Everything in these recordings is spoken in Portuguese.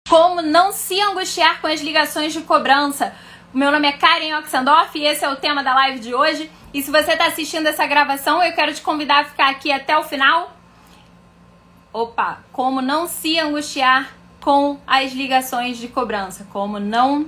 Como não se angustiar com as ligações de cobrança. O meu nome é Karen Oxendorf e esse é o tema da live de hoje. E se você está assistindo essa gravação, eu quero te convidar a ficar aqui até o final. Como não se angustiar com as ligações de cobrança. Como não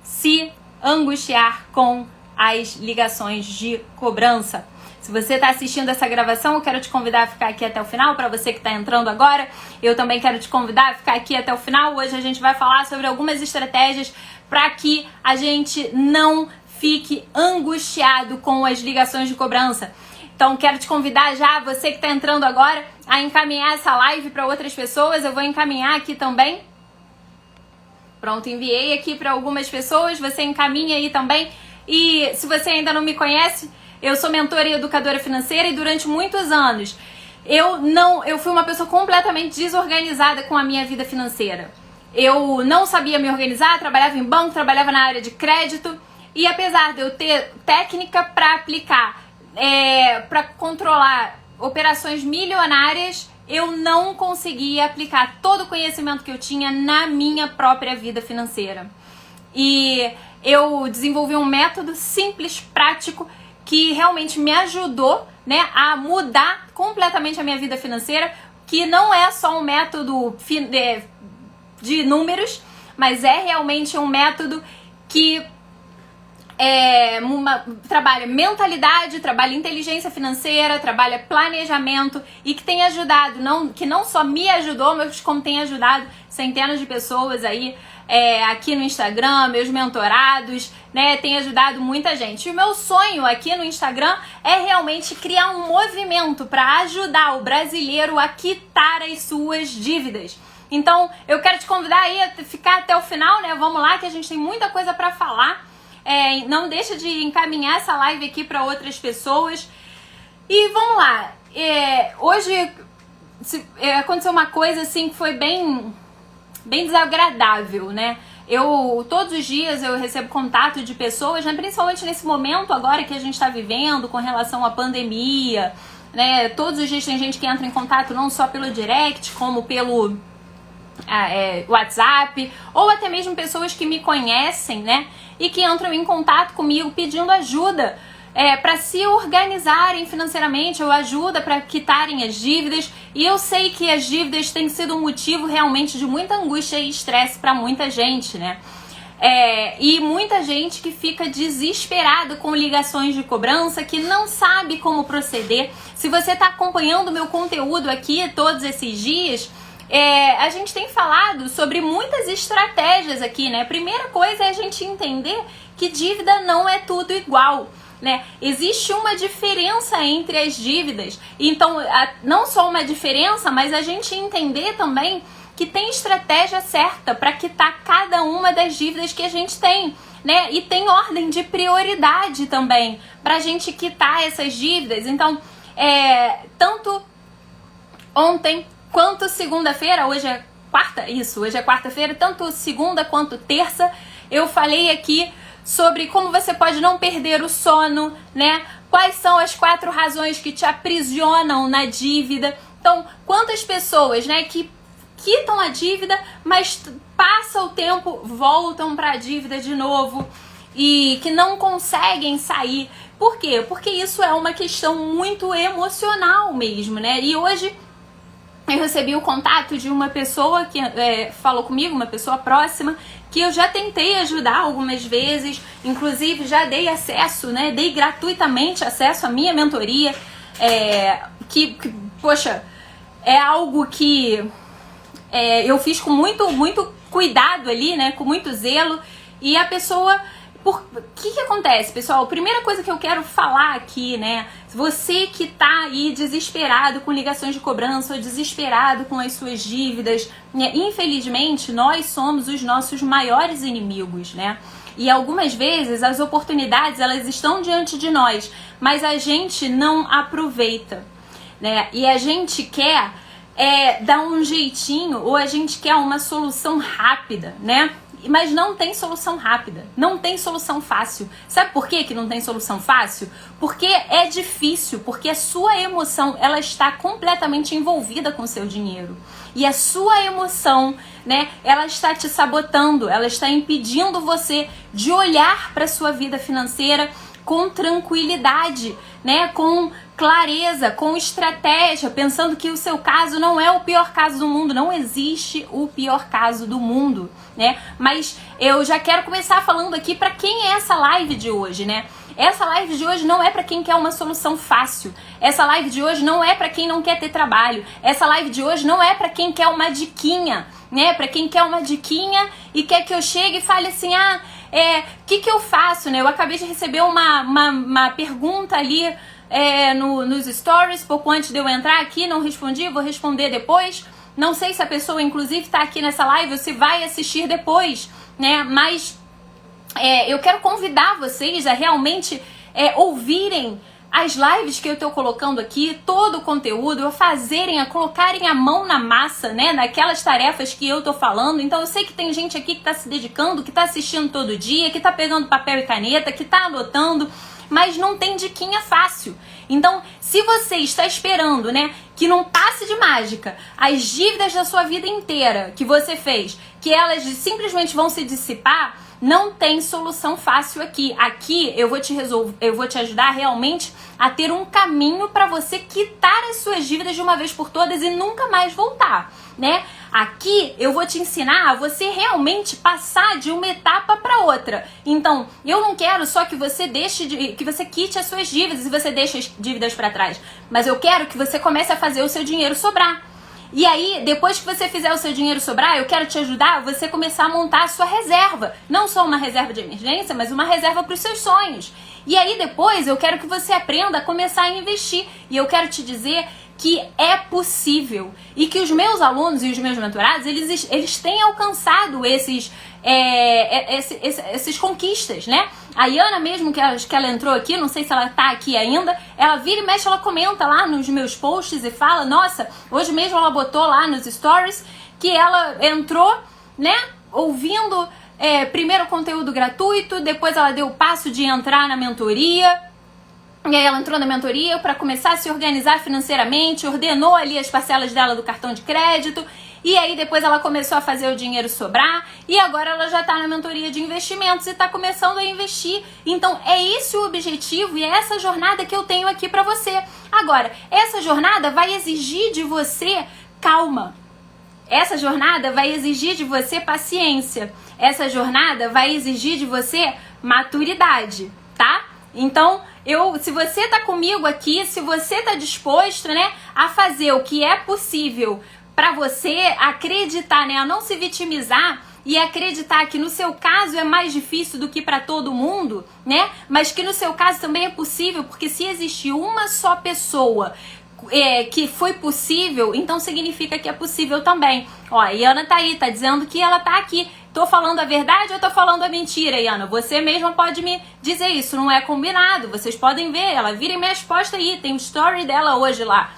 se angustiar com as ligações de cobrança. Se você está assistindo essa gravação, eu quero te convidar a ficar aqui até o final. Para você que está entrando agora, eu também quero te convidar a ficar aqui até o final. Hoje a gente vai falar sobre algumas estratégias para que a gente não fique angustiado com as ligações de cobrança. Então, quero te convidar já, você que está entrando agora, a encaminhar essa live para outras pessoas. Eu vou encaminhar aqui também. Pronto, enviei aqui para algumas pessoas. Você encaminha aí também. E se você ainda não me conhece, eu sou mentora e educadora financeira e durante muitos anos eu fui uma pessoa completamente desorganizada com a minha vida financeira. Eu não sabia me organizar, trabalhava em banco, trabalhava na área de crédito e apesar de eu ter técnica para aplicar, para controlar operações milionárias, eu não conseguia aplicar todo o conhecimento que eu tinha na minha própria vida financeira. E eu desenvolvi um método simples, prático, que realmente me ajudou, né, a mudar completamente a minha vida financeira, que não é só um método de números, mas é realmente um método que trabalha mentalidade, trabalha inteligência financeira, trabalha planejamento e que tem ajudado, que não só me ajudou, mas como tem ajudado centenas de pessoas aí aqui no Instagram, meus mentorados, né, tem ajudado muita gente. E o meu sonho aqui no Instagram é realmente criar um movimento para ajudar o brasileiro a quitar as suas dívidas. Então, eu quero te convidar aí a ficar até o final, né? Vamos lá que a gente tem muita coisa para falar. Não deixa de encaminhar essa live aqui para outras pessoas. E vamos lá. Hoje aconteceu uma coisa assim que foi bem desagradável, né? Todos os dias eu recebo contato de pessoas, né? Principalmente nesse momento agora que a gente está vivendo com relação à pandemia, né? Todos os dias tem gente que entra em contato não só pelo direct, como pelo WhatsApp, ou até mesmo pessoas que me conhecem, né? E que entram em contato comigo pedindo ajuda para se organizarem financeiramente ou ajuda para quitarem as dívidas. E eu sei que as dívidas têm sido um motivo realmente de muita angústia e estresse para muita gente, né? E muita gente que fica desesperada com ligações de cobrança, que não sabe como proceder. Se você está acompanhando o meu conteúdo aqui todos esses dias, a gente tem falado sobre muitas estratégias aqui, né? A primeira coisa é a gente entender que dívida não é tudo igual, né? Existe uma diferença entre as dívidas. Então, não só uma diferença, mas a gente entender também que tem estratégia certa para quitar cada uma das dívidas que a gente tem, né? E tem ordem de prioridade também para a gente quitar essas dívidas. Então, tanto ontem quanto segunda-feira, hoje é quarta-feira, tanto segunda quanto terça, eu falei aqui sobre como você pode não perder o sono, né? Quais são as 4 razões que te aprisionam na dívida. Então, quantas pessoas, né, que quitam a dívida, mas passa o tempo, voltam para a dívida de novo e que não conseguem sair. Por quê? Porque isso é uma questão muito emocional mesmo, né? E hoje eu recebi o contato de uma pessoa que falou comigo, uma pessoa próxima, que eu já tentei ajudar algumas vezes, inclusive já dei acesso, né? Dei gratuitamente acesso à minha mentoria, poxa, é algo que eu fiz com muito cuidado ali, né? Com muito zelo, e a pessoa... O que acontece, pessoal? A primeira coisa que eu quero falar aqui, né? Você que tá aí desesperado com ligações de cobrança ou desesperado com as suas dívidas, né? Infelizmente, nós somos os nossos maiores inimigos, né? E algumas vezes as oportunidades, elas estão diante de nós, mas a gente não aproveita, né? E a gente quer dar um jeitinho, ou a gente quer uma solução rápida, né? Mas não tem solução rápida, não tem solução fácil. Sabe por que não tem solução fácil? Porque é difícil, porque a sua emoção, ela está completamente envolvida com o seu dinheiro. e a sua emoção, né, ela está te sabotando, ela está impedindo você de olhar para a sua vida financeira com tranquilidade, né, com clareza, com estratégia, pensando que o seu caso não é o pior caso do mundo, não existe o pior caso do mundo, né? Mas eu já quero começar falando aqui para quem é essa live de hoje, né? Essa live de hoje não é para quem quer uma solução fácil. Essa live de hoje não é para quem não quer ter trabalho. Essa live de hoje não é para quem quer uma diquinha, né? Para quem quer uma diquinha e quer que eu chegue e fale assim, que eu faço, né? Eu acabei de receber uma pergunta ali nos stories, pouco antes de eu entrar aqui, não respondi, vou responder depois. Não sei se a pessoa, inclusive, está aqui nessa live ou se vai assistir depois, né? Mas eu quero convidar vocês a realmente ouvirem as lives que eu estou colocando aqui, todo o conteúdo, a colocarem a mão na massa, né, naquelas tarefas que eu estou falando. Então eu sei que tem gente aqui que está se dedicando, que está assistindo todo dia, que está pegando papel e caneta, que está anotando, mas não tem diquinha fácil. Então, se você está esperando, né, que não passe de mágica as dívidas da sua vida inteira que você fez, que elas simplesmente vão se dissipar, não tem solução fácil aqui. Aqui eu vou te ajudar realmente a ter um caminho para você quitar as suas dívidas de uma vez por todas e nunca mais voltar, né? Aqui eu vou te ensinar a você realmente passar de uma etapa para outra. Então, eu não quero só que você que você quite as suas dívidas e você deixe as dívidas para trás, mas eu quero que você comece a fazer o seu dinheiro sobrar. E aí, depois que você fizer o seu dinheiro sobrar, eu quero te ajudar a você começar a montar a sua reserva. Não só uma reserva de emergência, mas uma reserva para os seus sonhos. E aí, depois, eu quero que você aprenda a começar a investir. E eu quero te dizer que é possível. E que os meus alunos e os meus mentorados, eles têm alcançado esses conquistas, né? A Iana mesmo, que ela entrou aqui, não sei se ela tá aqui ainda, ela vira e mexe, ela comenta lá nos meus posts e fala, nossa, hoje mesmo ela botou lá nos stories que ela entrou, né, ouvindo primeiro conteúdo gratuito, depois ela deu o passo de entrar na mentoria. E aí ela entrou na mentoria para começar a se organizar financeiramente, ordenou ali as parcelas dela do cartão de crédito, e aí depois ela começou a fazer o dinheiro sobrar, e agora ela já está na mentoria de investimentos e está começando a investir. Então é esse o objetivo e é essa jornada que eu tenho aqui para você. Agora, essa jornada vai exigir de você calma. Essa jornada vai exigir de você paciência. Essa jornada vai exigir de você maturidade, tá? Então, se você tá comigo aqui, se você tá disposto, né, a fazer o que é possível para você acreditar, né, a não se vitimizar e acreditar que no seu caso é mais difícil do que para todo mundo, né, mas que no seu caso também é possível, porque se existe uma só pessoa que foi possível, então significa que é possível também. Ó, a Iana tá aí, tá dizendo que ela tá aqui. Tô falando a verdade ou tô falando a mentira, Iana? Você mesma pode me dizer isso, não é combinado. Vocês podem ver, ela vira e me resposta aí, tem um story dela hoje lá.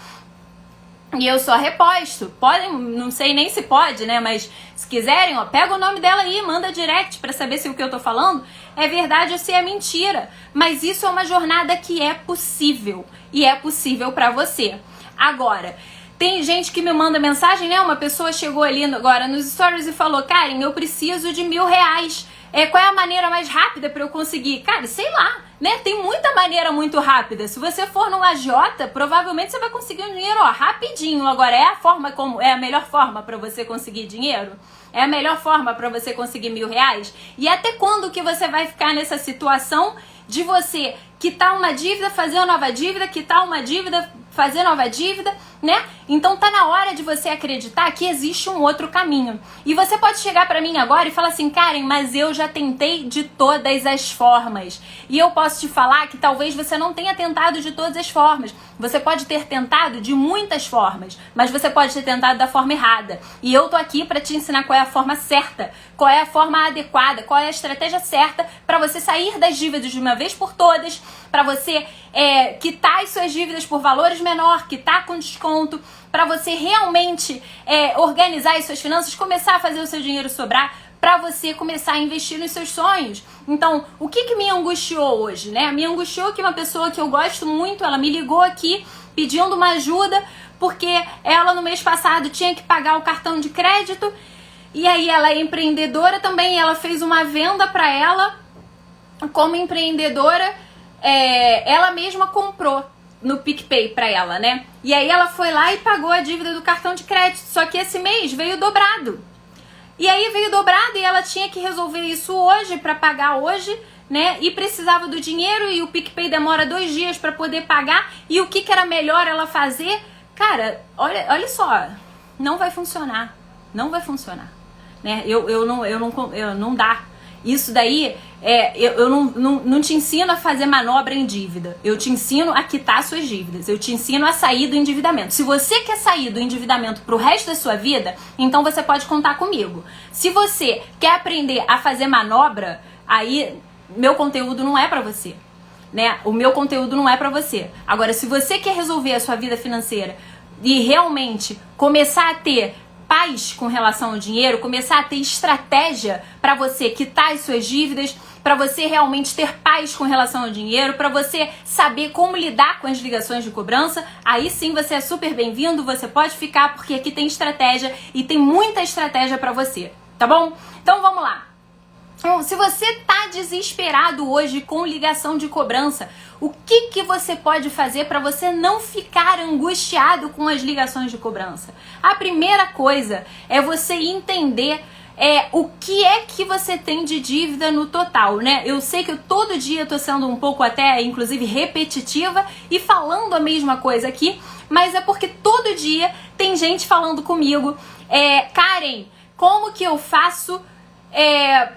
E eu só reposto. Podem, não sei nem se pode, né? Mas se quiserem, ó, pega o nome dela aí, manda direct pra saber se o que eu tô falando é verdade ou se é mentira. Mas isso é uma jornada que é possível. E é possível pra você. Agora, tem gente que me manda mensagem, né? Uma pessoa chegou ali agora nos stories e falou, Karen, eu preciso de R$1.000. Qual é a maneira mais rápida pra eu conseguir? Cara, sei lá, né? Tem muita maneira muito rápida. Se você for no agiota, provavelmente você vai conseguir um dinheiro, ó, rapidinho. Agora, é a melhor forma pra você conseguir dinheiro? É a melhor forma pra você conseguir R$1.000? E até quando que você vai ficar nessa situação de você quitar uma dívida, fazer nova dívida, quitar uma dívida, fazer nova dívida, né? Então tá na hora de você acreditar que existe um outro caminho. E você pode chegar pra mim agora e falar assim, Karen, mas eu já tentei de todas as formas. E eu posso te falar que talvez você não tenha tentado de todas as formas. Você pode ter tentado de muitas formas, mas você pode ter tentado da forma errada. E eu tô aqui pra te ensinar qual é a forma certa, qual é a forma adequada, qual é a estratégia certa pra você sair das dívidas de uma vez por todas, pra você quitar as suas dívidas por valores menor, quitar com desconto, para você realmente organizar as suas finanças, começar a fazer o seu dinheiro sobrar, para você começar a investir nos seus sonhos. Então, o que me angustiou hoje, né? Me angustiou que uma pessoa que eu gosto muito, ela me ligou aqui pedindo uma ajuda, porque ela no mês passado tinha que pagar o cartão de crédito, e aí ela é empreendedora também, e ela fez uma venda para ela, como empreendedora, ela mesma comprou no PicPay para ela, né? E aí ela foi lá e pagou a dívida do cartão de crédito, só que esse mês veio dobrado. E aí veio dobrado e ela tinha que resolver isso hoje para pagar hoje, né? E precisava do dinheiro e o PicPay demora 2 dias para poder pagar. E o que era melhor ela fazer? Cara, olha só, não vai funcionar, não vai funcionar, né? Não dá. Isso daí, eu não te ensino a fazer manobra em dívida. Eu te ensino a quitar suas dívidas. Eu te ensino a sair do endividamento. Se você quer sair do endividamento pro resto da sua vida, então você pode contar comigo. Se você quer aprender a fazer manobra, aí meu conteúdo não é pra você, né? O meu conteúdo não é pra você. Agora, se você quer resolver a sua vida financeira e realmente começar a ter paz com relação ao dinheiro, começar a ter estratégia para você quitar as suas dívidas, para você realmente ter paz com relação ao dinheiro, para você saber como lidar com as ligações de cobrança, aí sim você é super bem-vindo, você pode ficar, porque aqui tem estratégia e tem muita estratégia para você, tá bom? Então vamos lá. Então, se você tá desesperado hoje com ligação de cobrança, o que você pode fazer para você não ficar angustiado com as ligações de cobrança? A primeira coisa é você entender o que é que você tem de dívida no total, né? Eu sei que eu todo dia tô sendo um pouco até, inclusive, repetitiva e falando a mesma coisa aqui, mas é porque todo dia tem gente falando comigo, Karen, como que eu faço...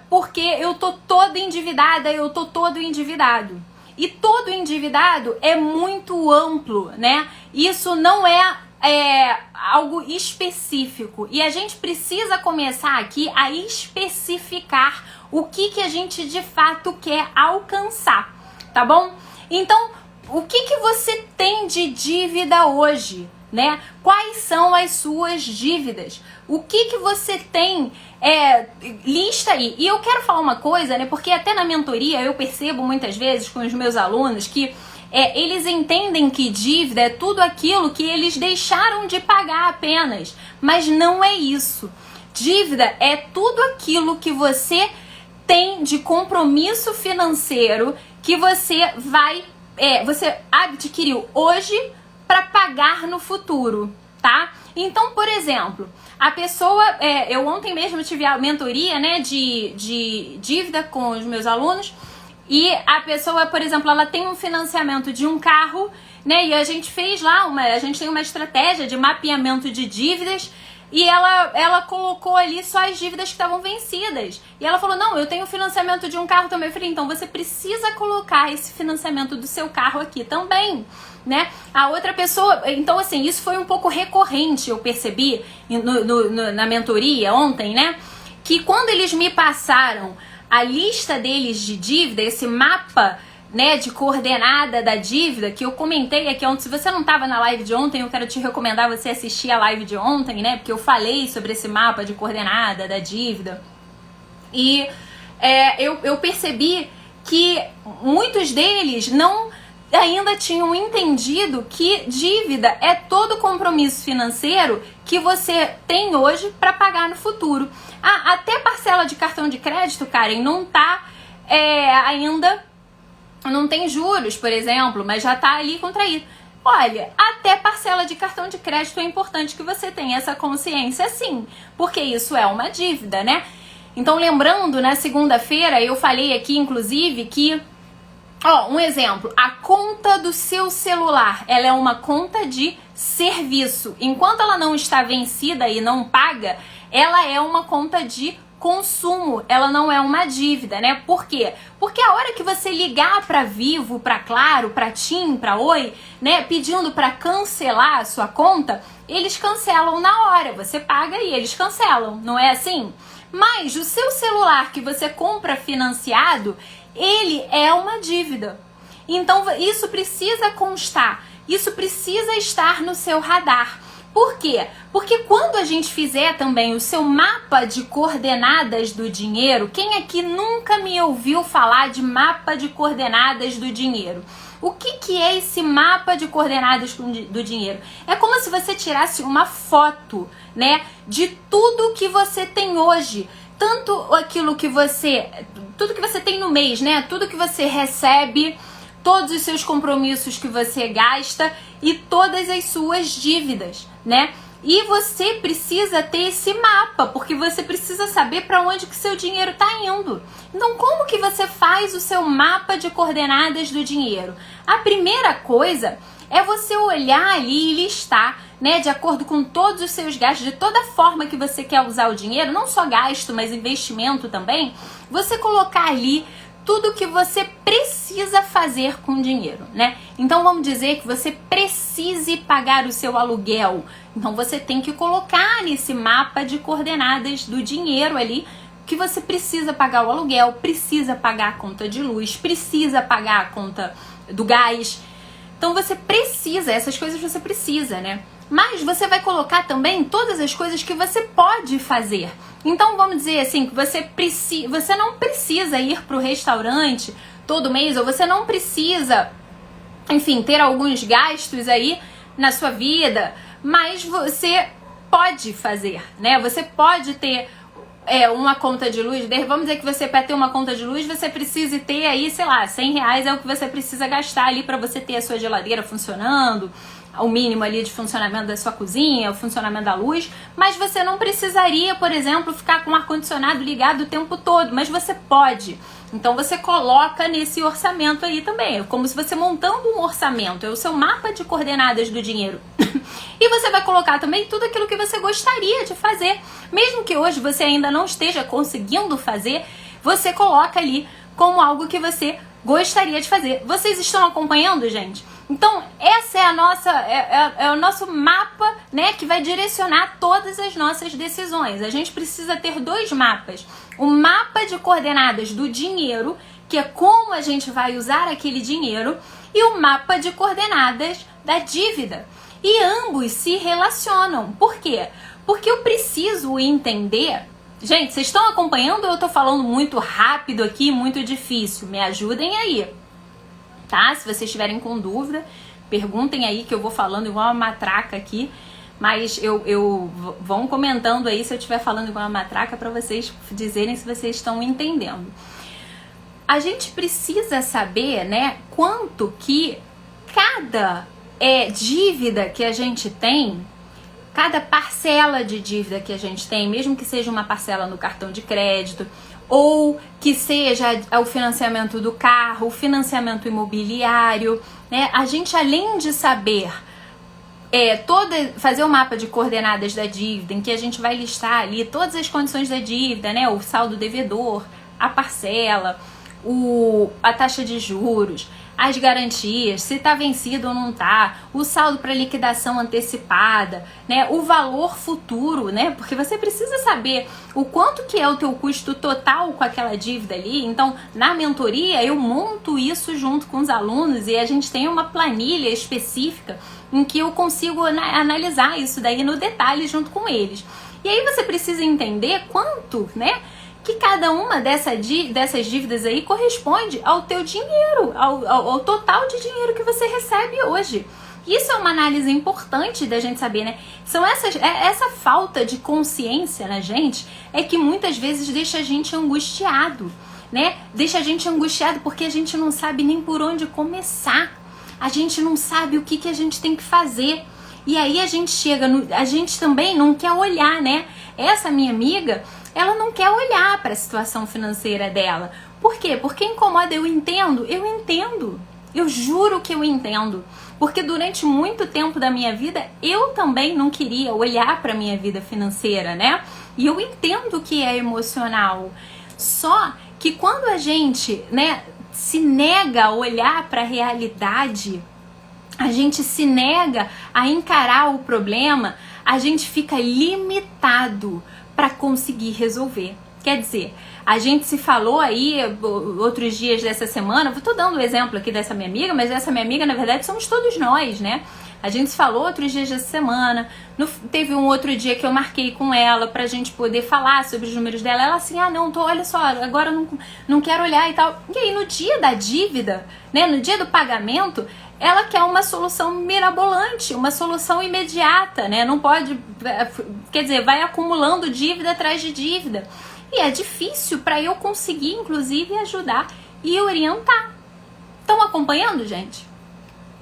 porque eu tô toda endividada, eu tô todo endividado. E todo endividado é muito amplo, né? Isso não é algo específico. E a gente precisa começar aqui a especificar o que a gente de fato quer alcançar, tá bom? Então, o que você tem de dívida hoje, né? Quais são as suas dívidas? O que você tem? Lista aí. E eu quero falar uma coisa, né? Porque até na mentoria eu percebo muitas vezes com os meus alunos que eles entendem que dívida é tudo aquilo que eles deixaram de pagar apenas. Mas não é isso. Dívida é tudo aquilo que você tem de compromisso financeiro que você você adquiriu hoje para pagar no futuro, tá? Então, por exemplo, a pessoa, eu ontem mesmo tive a mentoria, né, de dívida com os meus alunos, e a pessoa, por exemplo, ela tem um financiamento de um carro, né, e a gente fez lá, a gente tem uma estratégia de mapeamento de dívidas, e ela colocou ali só as dívidas que estavam vencidas. E ela falou, não, eu tenho financiamento de um carro também. Eu falei, então você precisa colocar esse financiamento do seu carro aqui também, né? A outra pessoa, então assim, isso foi um pouco recorrente, eu percebi na mentoria ontem, né? Que quando eles me passaram a lista deles de dívida, esse mapa, né, de coordenada da dívida, que eu comentei aqui ontem. Se você não estava na live de ontem, eu quero te recomendar você assistir a live de ontem, né, porque eu falei sobre esse mapa de coordenada da dívida. E eu percebi que muitos deles não ainda tinham entendido que dívida é todo compromisso financeiro que você tem hoje para pagar no futuro. Até parcela de cartão de crédito, Karen, não tá ainda... Não tem juros, por exemplo, mas já tá ali contraído. Olha, até parcela de cartão de crédito é importante que você tenha essa consciência sim, porque isso é uma dívida, né? Então, lembrando, na segunda-feira eu falei aqui, inclusive, que, um exemplo, a conta do seu celular, ela é uma conta de serviço. Enquanto ela não está vencida e não paga, ela é uma conta de consumo, ela não é uma dívida, né? Por quê? Porque a hora que você ligar para Vivo, para Claro, para TIM, para Oi, né, pedindo para cancelar a sua conta, eles cancelam na hora, você paga e eles cancelam, não é assim? Mas o seu celular que você compra financiado, ele é uma dívida. Então isso precisa constar, isso precisa estar no seu radar. Por quê? Porque quando a gente fizer também o seu mapa de coordenadas do dinheiro, quem aqui nunca me ouviu falar de mapa de coordenadas do dinheiro? O que é esse mapa de coordenadas do dinheiro? É como se você tirasse uma foto, né, de tudo que você tem hoje. Tanto aquilo que tudo que você tem no mês, né? Tudo que você recebe, todos os seus compromissos que você gasta e todas as suas dívidas, né? E você precisa ter esse mapa, porque você precisa saber para onde que seu dinheiro está indo. Então, como que você faz o seu mapa de coordenadas do dinheiro? A primeira coisa é você olhar ali e listar, né, de acordo com todos os seus gastos, de toda forma que você quer usar o dinheiro, não só gasto, mas investimento também, você colocar ali tudo que você precisa fazer com o dinheiro, né? Então vamos dizer que você precise pagar o seu aluguel. Então você tem que colocar nesse mapa de coordenadas do dinheiro ali que você precisa pagar o aluguel, precisa pagar a conta de luz, precisa pagar a conta do gás. Então você precisa, essas coisas você precisa, né? Mas você vai colocar também todas as coisas que você pode fazer. Então vamos dizer assim, que você não precisa ir para o restaurante todo mês, ou você não precisa, enfim, ter alguns gastos aí na sua vida, mas você pode fazer, né? Você pode ter uma conta de luz, vamos dizer que você, para ter uma conta de luz, você precisa ter aí, sei lá, R$100 é o que você precisa gastar ali para você ter a sua geladeira funcionando, o mínimo ali de funcionamento da sua cozinha, o funcionamento da luz, mas você não precisaria, por exemplo, ficar com o ar-condicionado ligado o tempo todo, mas você pode. Então você coloca nesse orçamento aí também, é como se você montando um orçamento, é o seu mapa de coordenadas do dinheiro. E você vai colocar também tudo aquilo que você gostaria de fazer, mesmo que hoje você ainda não esteja conseguindo fazer, você coloca ali como algo que você gostaria de fazer. Vocês estão acompanhando, gente? Então, essa é o nosso mapa, né, que vai direcionar todas as nossas decisões. A gente precisa ter dois mapas. O mapa de coordenadas do dinheiro, que é como a gente vai usar aquele dinheiro, e o mapa de coordenadas da dívida. E ambos se relacionam. Por quê? Porque eu preciso entender... Gente, vocês estão acompanhando ou eu tô falando muito rápido aqui, muito difícil? Me ajudem aí, tá? Se vocês estiverem com dúvida, perguntem aí que eu vou falando igual uma matraca aqui, mas vão comentando aí se eu estiver falando igual uma matraca para vocês dizerem se vocês estão entendendo. A gente precisa saber, né, quanto que cada dívida que a gente tem, cada parcela de dívida que a gente tem, mesmo que seja uma parcela no cartão de crédito, ou que seja o financiamento do carro, o financiamento imobiliário, né? A gente, além de saber fazer o mapa de coordenadas da dívida, em que a gente vai listar ali todas as condições da dívida, né? O saldo devedor, a parcela, a taxa de juros, as garantias, se está vencido ou não está, o saldo para liquidação antecipada, né, o valor futuro, né, porque você precisa saber o quanto que é o teu custo total com aquela dívida ali. Então, na mentoria, eu monto isso junto com os alunos e a gente tem uma planilha específica em que eu consigo analisar isso daí no detalhe junto com eles. E aí você precisa entender quanto, né, que cada uma dessas dívidas aí corresponde ao teu dinheiro, ao total de dinheiro que você recebe hoje. Isso é uma análise importante da gente saber, né? Essa falta de consciência na gente é que muitas vezes deixa a gente angustiado, né? Deixa a gente angustiado porque a gente não sabe nem por onde começar. A gente não sabe o que a gente tem que fazer. E aí a gente a gente também não quer olhar, né? Essa minha amiga, ela não quer olhar para a situação financeira dela. Por quê? Porque incomoda. Eu entendo. Eu juro que eu entendo. Porque durante muito tempo da minha vida, eu também não queria olhar para a minha vida financeira, né? E eu entendo que é emocional. Só que quando a gente, né, se nega a olhar para a realidade, a gente se nega a encarar o problema, a gente fica limitado para conseguir resolver. Quer dizer, a gente se falou aí outros dias dessa semana, tô dando o exemplo aqui dessa minha amiga, mas essa minha amiga, na verdade, somos todos nós, né? A gente se falou outros dias dessa semana, teve um outro dia que eu marquei com ela pra gente poder falar sobre os números dela. Ela assim, olha só, agora não quero olhar e tal. E aí no dia da dívida, né, no dia do pagamento, ela quer uma solução mirabolante, uma solução imediata, né? Não pode, quer dizer, vai acumulando dívida atrás de dívida. E é difícil para eu conseguir, inclusive, ajudar e orientar. Estão acompanhando, gente?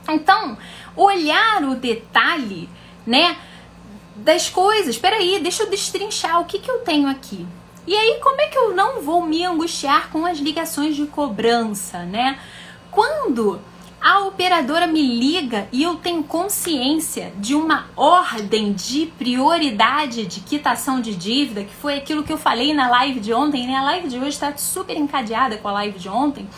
Então, olhar o detalhe, né, das coisas. Peraí, deixa eu destrinchar o que eu tenho aqui. E aí, como é que eu não vou me angustiar com as ligações de cobrança, né? Quando a operadora me liga e eu tenho consciência de uma ordem de prioridade de quitação de dívida, que foi aquilo que eu falei na live de ontem, né? A live de hoje está super encadeada com a live de ontem,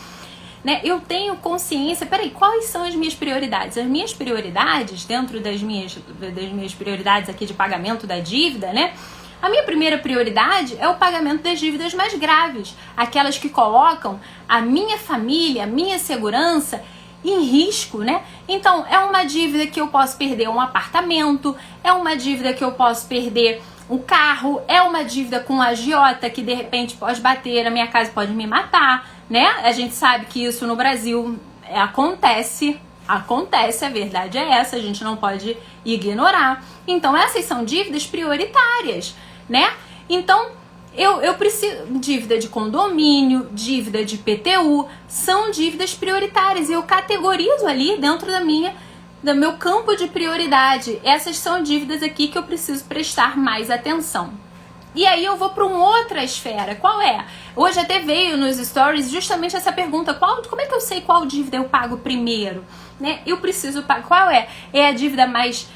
né? Eu tenho consciência, peraí, quais são as minhas prioridades? As minhas prioridades, dentro das minhas prioridades aqui de pagamento da dívida, né? A minha primeira prioridade é o pagamento das dívidas mais graves, aquelas que colocam a minha família, a minha segurança em risco, né? Então, é uma dívida que eu posso perder um apartamento, é uma dívida que eu posso perder um carro, é uma dívida com um agiota que de repente pode bater na minha casa, pode me matar, né? A gente sabe que isso no Brasil acontece, a verdade é essa, a gente não pode ignorar. Então, essas são dívidas prioritárias, né? Então, eu preciso, dívida de condomínio, dívida de PTU, são dívidas prioritárias e eu categorizo ali dentro do meu campo de prioridade. Essas são dívidas aqui que eu preciso prestar mais atenção. E aí eu vou para uma outra esfera. Qual é? Hoje até veio nos stories justamente essa pergunta, como é que eu sei qual dívida eu pago primeiro? Né? Eu preciso pagar, qual é? É a dívida mais,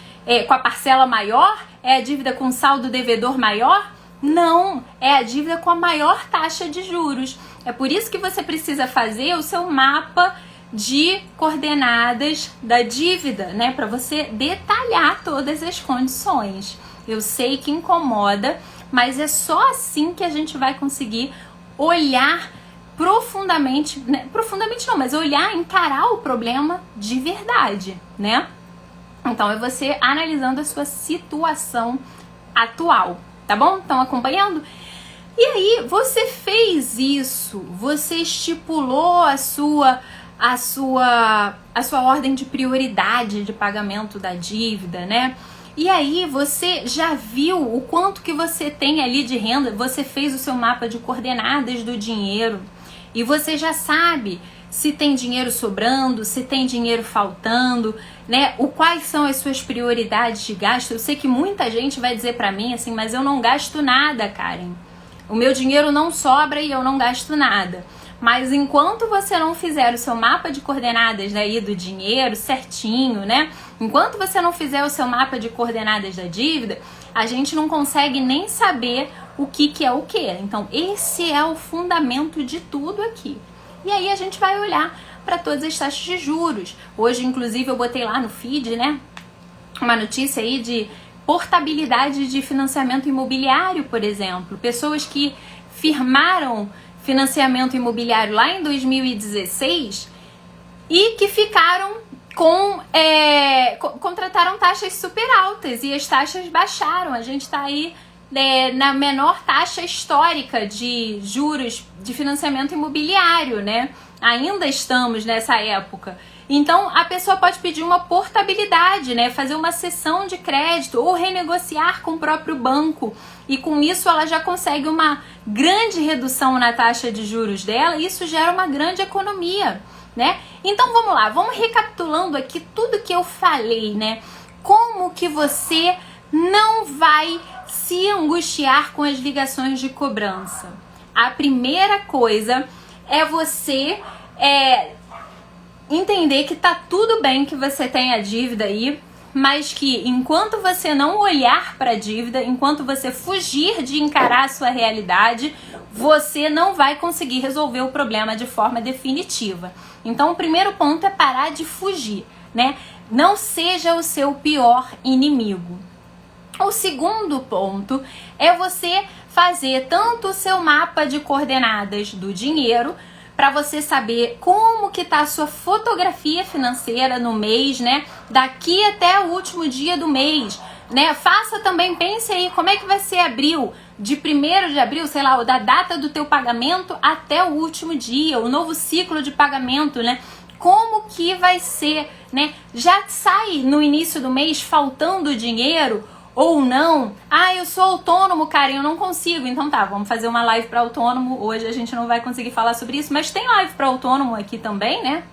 com a parcela maior? É a dívida com saldo devedor maior? Não, é a dívida com a maior taxa de juros. É por isso que você precisa fazer o seu mapa de coordenadas da dívida, né? Para você detalhar todas as condições. Eu sei que incomoda, mas é só assim que a gente vai conseguir olhar profundamente, né? Profundamente não, mas olhar, encarar o problema de verdade, né? Então é você analisando a sua situação atual. Tá bom? Estão acompanhando? E aí, você fez isso, você estipulou a sua ordem de prioridade de pagamento da dívida, né? E aí, você já viu o quanto que você tem ali de renda, você fez o seu mapa de coordenadas do dinheiro e você já sabe se tem dinheiro sobrando, se tem dinheiro faltando, né? Quais são as suas prioridades de gasto? Eu sei que muita gente vai dizer pra mim assim, mas eu não gasto nada, Karen. O meu dinheiro não sobra e eu não gasto nada. Mas enquanto você não fizer o seu mapa de coordenadas daí do dinheiro certinho, né? Enquanto você não fizer o seu mapa de coordenadas da dívida, a gente não consegue nem saber o que é o que. Então, esse é o fundamento de tudo aqui. E aí a gente vai olhar para todas as taxas de juros. Hoje, inclusive, eu botei lá no feed, né, uma notícia aí de portabilidade de financiamento imobiliário, por exemplo. Pessoas que firmaram financiamento imobiliário lá em 2016 e que ficaram contrataram taxas super altas e as taxas baixaram. A gente está aí na menor taxa histórica de juros de financiamento imobiliário, né? Ainda estamos nessa época. Então, a pessoa pode pedir uma portabilidade, né? Fazer uma cessão de crédito ou renegociar com o próprio banco. E com isso ela já consegue uma grande redução na taxa de juros dela e isso gera uma grande economia, né? Então, vamos lá. Vamos recapitulando aqui tudo que eu falei, né? Como que você não vai se angustiar com as ligações de cobrança? A primeira coisa é você entender que tá tudo bem que você tenha dívida aí, mas que enquanto você não olhar para a dívida, enquanto você fugir de encarar a sua realidade, você não vai conseguir resolver o problema de forma definitiva. Então, o primeiro ponto é parar de fugir, né? Não seja o seu pior inimigo. O segundo ponto é você fazer tanto o seu mapa de coordenadas do dinheiro para você saber como que tá a sua fotografia financeira no mês, né? Daqui até o último dia do mês, né? Faça também, pense aí, como é que vai ser abril, de 1º de abril, sei lá, da data do teu pagamento até o último dia, o novo ciclo de pagamento, né? Como que vai ser, né? Já sai no início do mês faltando dinheiro ou não? Ah, eu sou autônomo, cara, eu não consigo. Então tá, vamos fazer uma live para autônomo. Hoje a gente não vai conseguir falar sobre isso, mas tem live para autônomo aqui também, né?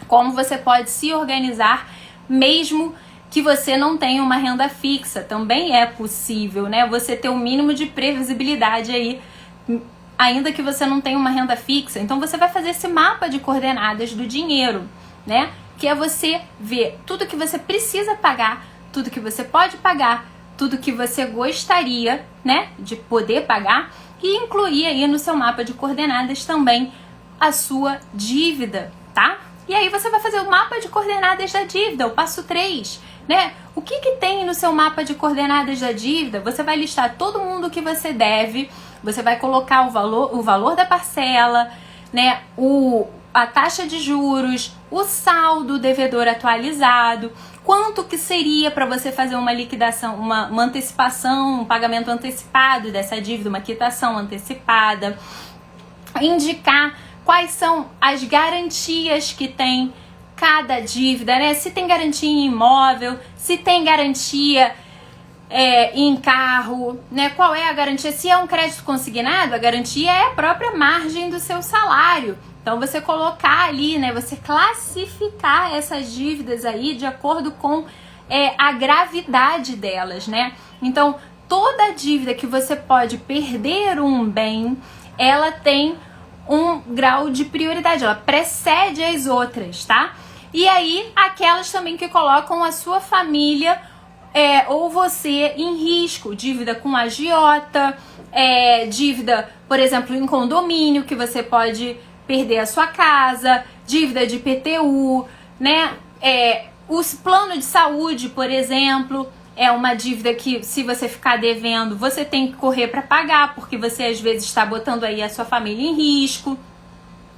Como você pode se organizar mesmo que você não tenha uma renda fixa. Também é possível, né? Você ter um mínimo de previsibilidade aí, ainda que você não tenha uma renda fixa. Então você vai fazer esse mapa de coordenadas do dinheiro, né? Que é você ver tudo que você precisa pagar, tudo que você pode pagar, tudo que você gostaria, né, de poder pagar, e incluir aí no seu mapa de coordenadas também a sua dívida, tá? E aí você vai fazer o mapa de coordenadas da dívida, o passo 3, né? O que que tem no seu mapa de coordenadas da dívida? Você vai listar todo mundo que você deve, você vai colocar o valor da parcela, né, a taxa de juros, o saldo devedor atualizado, quanto que seria para você fazer uma liquidação, uma antecipação, um pagamento antecipado dessa dívida, uma quitação antecipada, indicar quais são as garantias que tem cada dívida, né? Se tem garantia em imóvel, se tem garantia em carro, né? Qual é a garantia? Se é um crédito consignado, a garantia é a própria margem do seu salário. Então você colocar ali, né? Você classificar essas dívidas aí de acordo com a gravidade delas, né? Então toda dívida que você pode perder um bem, ela tem um grau de prioridade, ela precede as outras, tá? E aí aquelas também que colocam a sua família ou você em risco, dívida com agiota, dívida, por exemplo, em condomínio, que você pode perder a sua casa, dívida de IPTU, né? O plano de saúde, por exemplo, é uma dívida que, se você ficar devendo, você tem que correr para pagar, porque você às vezes está botando aí a sua família em risco.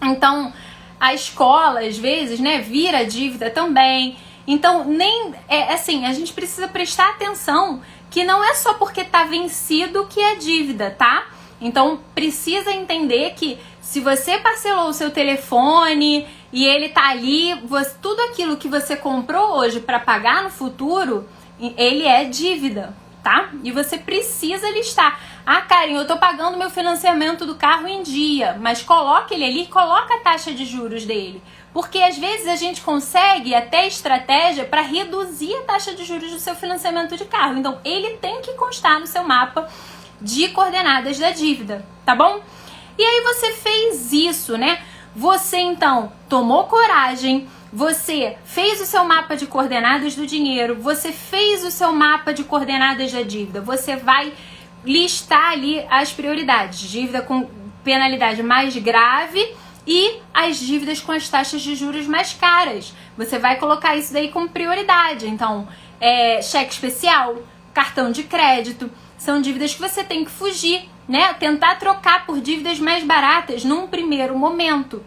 Então, a escola, às vezes, né, vira dívida também. Então, assim, a gente precisa prestar atenção que não é só porque tá vencido que é dívida, tá? Então, precisa entender que se você parcelou o seu telefone e ele tá ali, tudo aquilo que você comprou hoje para pagar no futuro, ele é dívida, tá? E você precisa listar. Ah, Karen, eu tô pagando meu financiamento do carro em dia, mas coloca ele ali, coloca a taxa de juros dele. Porque às vezes a gente consegue até estratégia para reduzir a taxa de juros do seu financiamento de carro. Então, ele tem que constar no seu mapa de coordenadas da dívida, tá bom? E aí você fez isso, né? Você então tomou coragem, você fez o seu mapa de coordenadas do dinheiro, você fez o seu mapa de coordenadas da dívida, você vai listar ali as prioridades, dívida com penalidade mais grave e as dívidas com as taxas de juros mais caras. Você vai colocar isso daí como prioridade. Então, cheque especial, cartão de crédito, são dívidas que você tem que fugir, né? Tentar trocar por dívidas mais baratas num primeiro momento.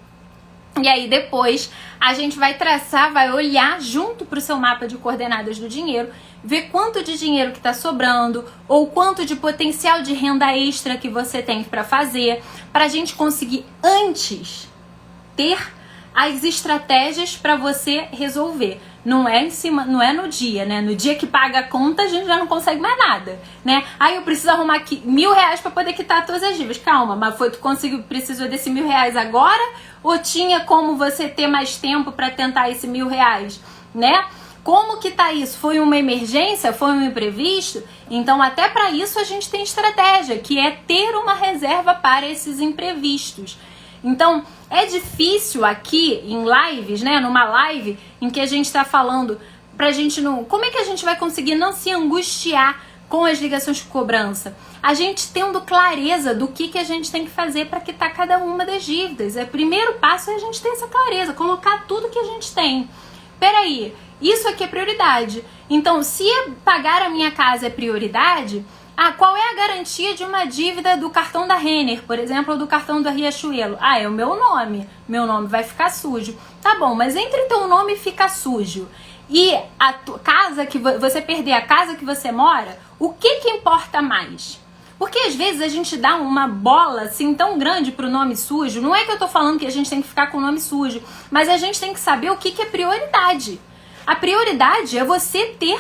E aí depois a gente vai traçar, vai olhar junto para o seu mapa de coordenadas do dinheiro, ver quanto de dinheiro que está sobrando ou quanto de potencial de renda extra que você tem para fazer, para a gente conseguir antes ter as estratégias para você resolver. Não é em cima, não é no dia, né? No dia que paga a conta, a gente já não consegue mais nada, né? Aí eu preciso arrumar aqui R$1.000 para poder quitar todas as dívidas. Calma, mas precisou desse R$1.000 agora? Ou tinha como você ter mais tempo para tentar esse R$1.000, né? Como que tá isso? Foi uma emergência? Foi um imprevisto? Então até para isso a gente tem estratégia, que é ter uma reserva para esses imprevistos. Então, é difícil aqui em lives, né? Numa live em que a gente está falando pra gente não... Como é que a gente vai conseguir não se angustiar com as ligações de cobrança? A gente tendo clareza do que a gente tem que fazer para quitar cada uma das dívidas. O primeiro passo é a gente ter essa clareza, colocar tudo que a gente tem. Peraí, isso aqui é prioridade. Então, se pagar a minha casa é prioridade, Ah, qual é a garantia de uma dívida do cartão da Renner, por exemplo, ou do cartão da Riachuelo? Ah, é o meu nome. Meu nome vai ficar sujo. Tá bom, mas entre teu nome ficar sujo e a casa que você perder a casa que você mora, o que importa mais? Porque às vezes a gente dá uma bola assim tão grande pro nome sujo. Não é que eu tô falando que a gente tem que ficar com o nome sujo, mas a gente tem que saber o que é prioridade. A prioridade é você ter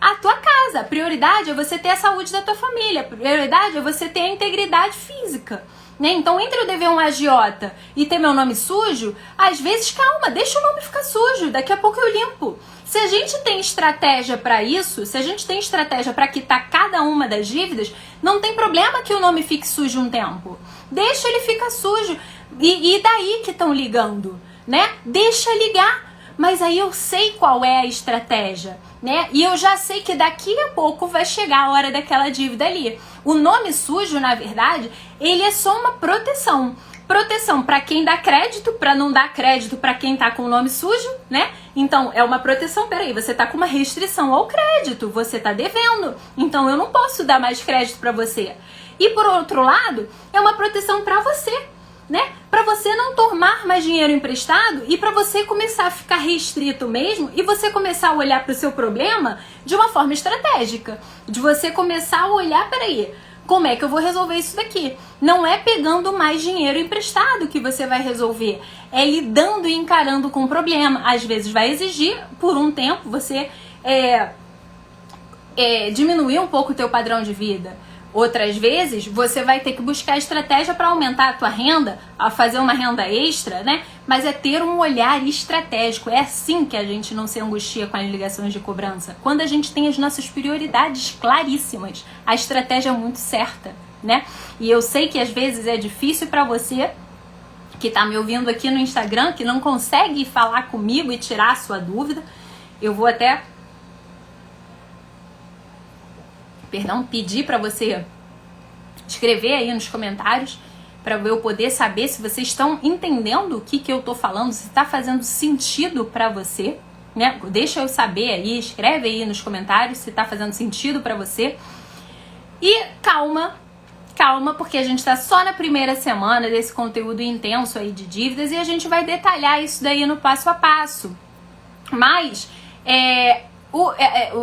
a tua casa. A prioridade é você ter a saúde da tua família. A prioridade é você ter a integridade física. Né? Então, entre eu dever um agiota e ter meu nome sujo, às vezes, calma, deixa o nome ficar sujo. Daqui a pouco eu limpo. Se a gente tem estratégia para isso, se a gente tem estratégia para quitar cada uma das dívidas, não tem problema que o nome fique sujo um tempo. Deixa ele ficar sujo. E daí que estão ligando, né? Deixa ligar. Mas aí eu sei qual é a estratégia, né? E eu já sei que daqui a pouco vai chegar a hora daquela dívida ali. O nome sujo, na verdade, ele é só uma proteção. Proteção para quem dá crédito, para não dar crédito para quem tá com o nome sujo, né? Então, é uma proteção, peraí, você tá com uma restrição ao crédito, você tá devendo. Então, eu não posso dar mais crédito para você. E por outro lado, é uma proteção para você, né? Para você não tomar mais dinheiro emprestado e para você começar a ficar restrito mesmo e você começar a olhar para o seu problema de uma forma estratégica. De você começar a olhar, peraí, como é que eu vou resolver isso daqui? Não é pegando mais dinheiro emprestado que você vai resolver. É lidando e encarando com o problema. Às vezes vai exigir, por um tempo, você diminuir um pouco o teu padrão de vida. Outras vezes, você vai ter que buscar estratégia para aumentar a tua renda, a fazer uma renda extra, né? Mas é ter um olhar estratégico. É assim que a gente não se angustia com as ligações de cobrança. Quando a gente tem as nossas prioridades claríssimas, a estratégia é muito certa, né? E eu sei que às vezes é difícil para você que tá me ouvindo aqui no Instagram, que não consegue falar comigo e tirar a sua dúvida. Eu vou até pedir para você escrever aí nos comentários para eu poder saber se vocês estão entendendo o que eu tô falando, se está fazendo sentido para você, né? Deixa eu saber aí, escreve aí nos comentários se está fazendo sentido para você. E calma, porque a gente tá só na primeira semana desse conteúdo intenso aí de dívidas e a gente vai detalhar isso daí no passo a passo. Mas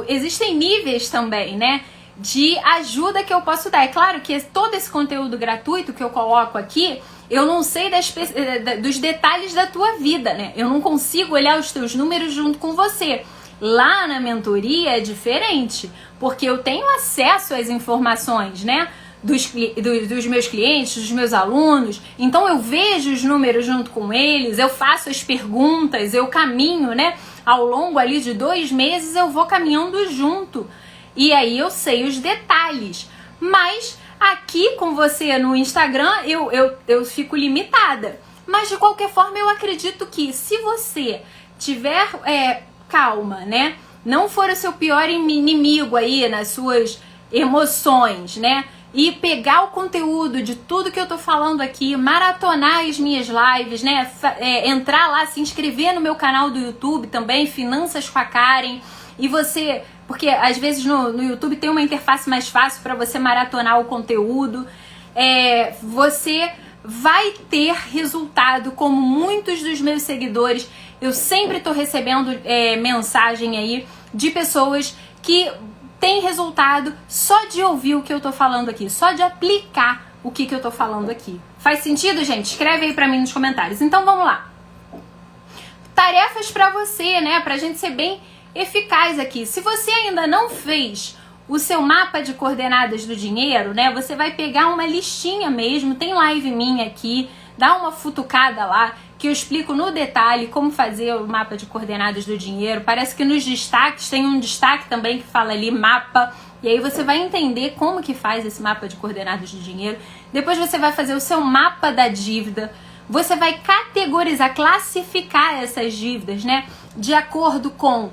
existem níveis também, né? De ajuda que eu posso dar. É claro que todo esse conteúdo gratuito que eu coloco aqui, eu não sei dos detalhes da tua vida, né? Eu não consigo olhar os teus números junto com você. Lá na mentoria é diferente, porque eu tenho acesso às informações, né? Dos meus clientes, dos meus alunos. Então eu vejo os números junto com eles, eu faço as perguntas, eu caminho, né? Ao longo ali de 2 meses eu vou caminhando junto. E aí eu sei os detalhes. Mas aqui com você no Instagram eu fico limitada. Mas de qualquer forma eu acredito que se você tiver calma, né? Não for o seu pior inimigo aí nas suas emoções, né? E pegar o conteúdo de tudo que eu tô falando aqui, maratonar as minhas lives, né? Entrar lá, se inscrever no meu canal do YouTube também, Finanças com a Karen. E você... Porque às vezes no YouTube tem uma interface mais fácil para você maratonar o conteúdo. Você vai ter resultado, como muitos dos meus seguidores. Eu sempre estou recebendo mensagem aí de pessoas que têm resultado só de ouvir o que eu estou falando aqui, só de aplicar o que eu estou falando aqui. Faz sentido, gente? Escreve aí para mim nos comentários. Então vamos lá. Tarefas para você, né? Pra gente ser bem eficaz aqui. Se você ainda não fez o seu mapa de coordenadas do dinheiro, né? Você vai pegar uma listinha mesmo, tem live minha aqui, dá uma futucada lá, que eu explico no detalhe como fazer o mapa de coordenadas do dinheiro. Parece que nos destaques tem um destaque também que fala ali mapa, e aí você vai entender como que faz esse mapa de coordenadas do dinheiro. Depois você vai fazer o seu mapa da dívida. Você vai categorizar, classificar essas dívidas, né? De acordo com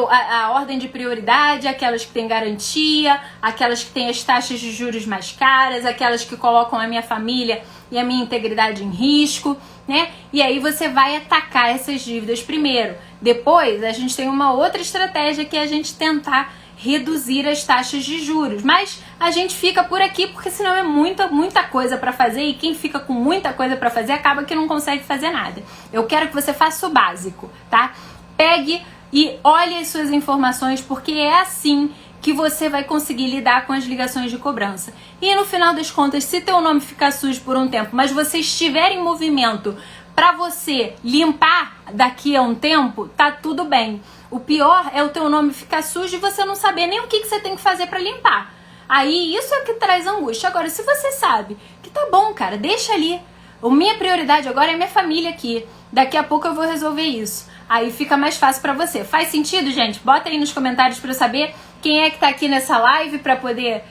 a ordem de prioridade, aquelas que têm garantia, aquelas que têm as taxas de juros mais caras, aquelas que colocam a minha família e a minha integridade em risco, né? E aí você vai atacar essas dívidas primeiro. Depois, a gente tem uma outra estratégia que é a gente tentar reduzir as taxas de juros. Mas a gente fica por aqui, porque senão é muita coisa pra fazer, e quem fica com muita coisa pra fazer acaba que não consegue fazer nada. Eu quero que você faça o básico, tá? Pegue e olhe as suas informações, porque é assim que você vai conseguir lidar com as ligações de cobrança. E no final das contas, se teu nome ficar sujo por um tempo, mas você estiver em movimento pra você limpar daqui a um tempo, tá tudo bem. O pior é o teu nome ficar sujo e você não saber nem o que você tem que fazer pra limpar. Aí isso é o que traz angústia. Agora, se você sabe que tá bom, cara, deixa ali. A minha prioridade agora é minha família aqui. Daqui a pouco eu vou resolver isso. Aí fica mais fácil pra você. Faz sentido, gente? Bota aí nos comentários pra eu saber quem é que tá aqui nessa live pra poder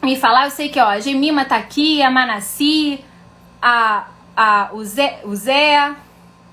me falar. Eu sei que, ó, a Gemima tá aqui, a Manassi, o Zé,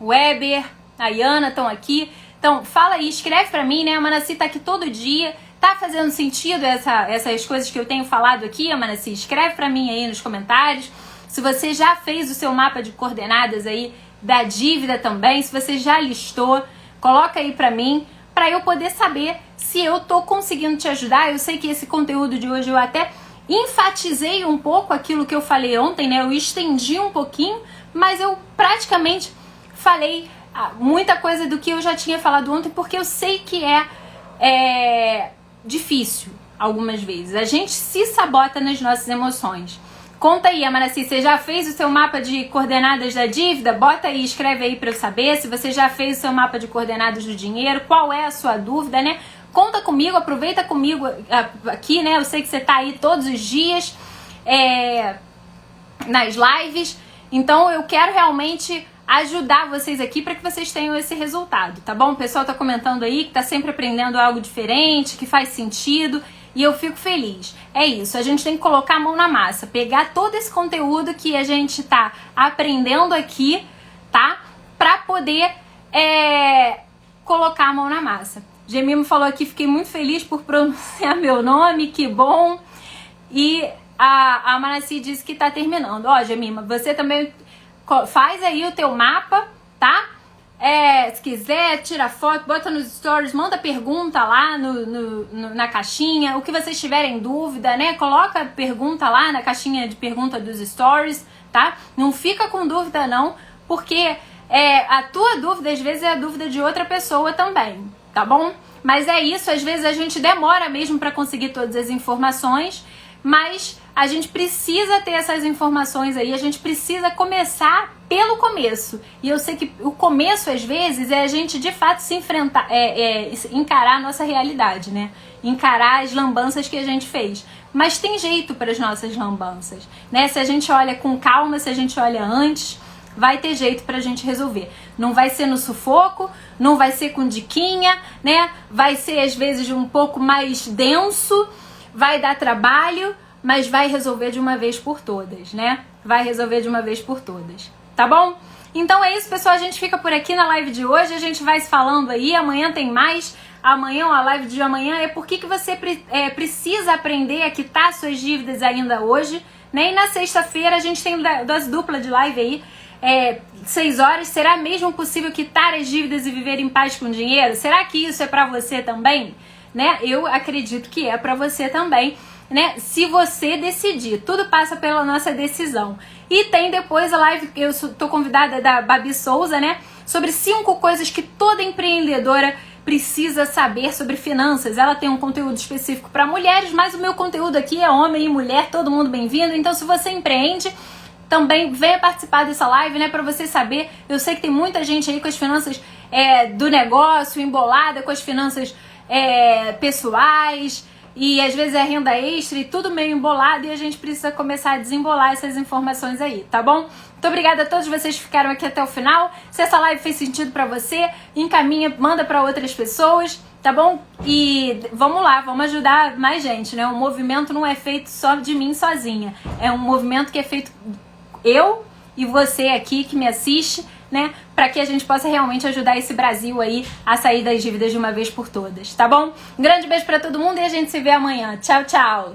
o Weber, a Iana estão aqui. Então, fala aí, escreve pra mim, né? A Manassi tá aqui todo dia. Tá fazendo sentido essas coisas que eu tenho falado aqui, Manassi? Escreve pra mim aí nos comentários. Se você já fez o seu mapa de coordenadas aí da dívida também, se você já listou, coloca aí pra mim, pra eu poder saber se eu tô conseguindo te ajudar. Eu sei que esse conteúdo de hoje eu até enfatizei um pouco aquilo que eu falei ontem, né? Eu estendi um pouquinho, mas eu praticamente falei muita coisa do que eu já tinha falado ontem, porque eu sei que é difícil algumas vezes. A gente se sabota nas nossas emoções. Conta aí, Amarassi, você já fez o seu mapa de coordenadas da dívida? Bota aí, escreve aí pra eu saber se você já fez o seu mapa de coordenadas do dinheiro, qual é a sua dúvida, né? Conta comigo, aproveita comigo aqui, né? Eu sei que você tá aí todos os dias nas lives, então eu quero realmente ajudar vocês aqui para que vocês tenham esse resultado, tá bom? O pessoal tá comentando aí que tá sempre aprendendo algo diferente, que faz sentido, e eu fico feliz. É isso, a gente tem que colocar a mão na massa, pegar todo esse conteúdo que a gente tá aprendendo aqui, tá? Pra poder colocar a mão na massa. Gemima falou aqui, fiquei muito feliz por pronunciar meu nome, que bom. E a Manassi disse que tá terminando. Ó, Gemima, você também faz aí o teu mapa, tá? Se quiser, tira foto, bota nos stories, manda pergunta lá na caixinha. O que vocês tiverem dúvida, né? Coloca a pergunta lá na caixinha de pergunta dos stories, tá? Não fica com dúvida não, porque a tua dúvida às vezes é a dúvida de outra pessoa também, tá bom? Mas é isso, às vezes a gente demora mesmo para conseguir todas as informações, mas a gente precisa ter essas informações aí, a gente precisa começar pelo começo. E eu sei que o começo, às vezes, é a gente de fato se enfrentar, encarar a nossa realidade, né? Encarar as lambanças que a gente fez. Mas tem jeito para as nossas lambanças, né? Se a gente olha com calma, se a gente olha antes, vai ter jeito pra gente resolver. Não vai ser no sufoco, não vai ser com diquinha, né? Vai ser às vezes um pouco mais denso, vai dar trabalho, mas vai resolver de uma vez por todas, né? Vai resolver de uma vez por todas, tá bom? Então é isso, pessoal, a gente fica por aqui na live de hoje, a gente vai se falando aí, amanhã tem mais. Amanhã, a live de amanhã é por que você precisa aprender a quitar suas dívidas ainda hoje, né? E na sexta-feira a gente tem dose dupla de live aí, 6 horas. Será mesmo possível quitar as dívidas e viver em paz com o dinheiro? Será que isso é pra você também? Né? Eu acredito que é pra você também, né? Se você decidir, tudo passa pela nossa decisão. E tem depois a live que eu tô convidada da Babi Souza, né? Sobre 5 coisas que toda empreendedora precisa saber sobre finanças. Ela tem um conteúdo específico para mulheres, mas o meu conteúdo aqui é homem e mulher, todo mundo bem-vindo. Então, se você empreende, também venha participar dessa live, né, para você saber. Eu sei que tem muita gente aí com as finanças do negócio, embolada com as finanças pessoais, e às vezes é renda extra e tudo meio embolado, e a gente precisa começar a desembolar essas informações aí, tá bom? Muito obrigada a todos vocês que ficaram aqui até o final. Se essa live fez sentido pra você, encaminha, manda pra outras pessoas, tá bom? E vamos lá, vamos ajudar mais gente, né? O movimento não é feito só de mim sozinha, é um movimento que é feito eu e você aqui que me assiste, né? Pra que a gente possa realmente ajudar esse Brasil aí a sair das dívidas de uma vez por todas, tá bom? Um grande beijo pra todo mundo e a gente se vê amanhã. Tchau, tchau!